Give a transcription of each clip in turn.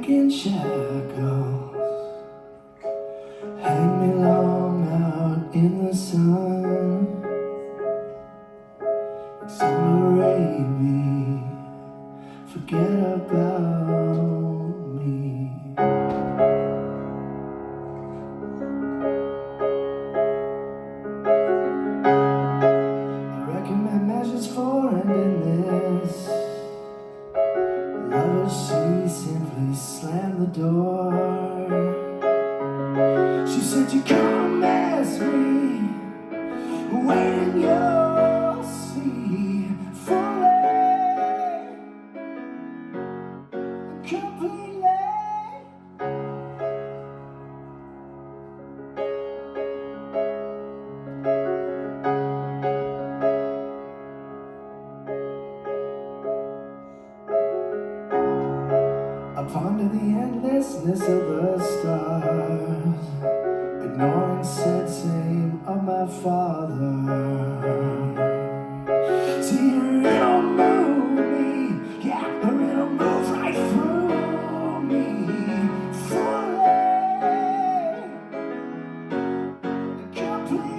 back in shackles. Hang me long out in the sun. Exonerate me, forget about me. I recommend measures for ending this. Lovers, she simply slammed the door. She said, you can't mess me when you'll see fully, completely. I ponder the endlessness of the stars, ignoring said same of my father. See, it'll move me, yeah, or it'll move right through me, fully, completely.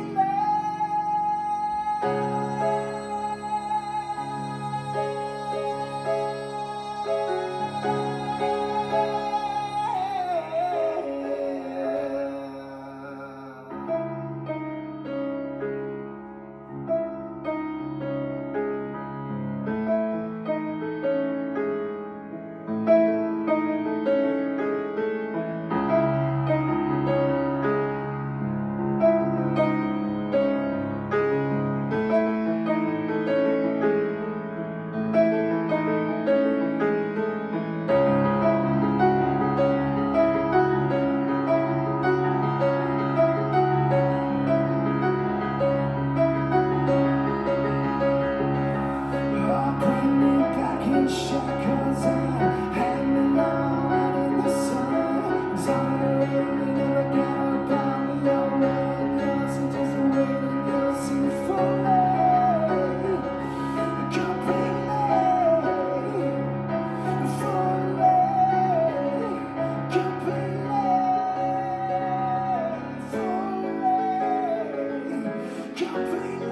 Shackles and hanging on out in the sun. Exonerate me, never get up on me. You're waiting, you'll see, just waiting, you'll see fully, completely, fully, completely, fully, completely.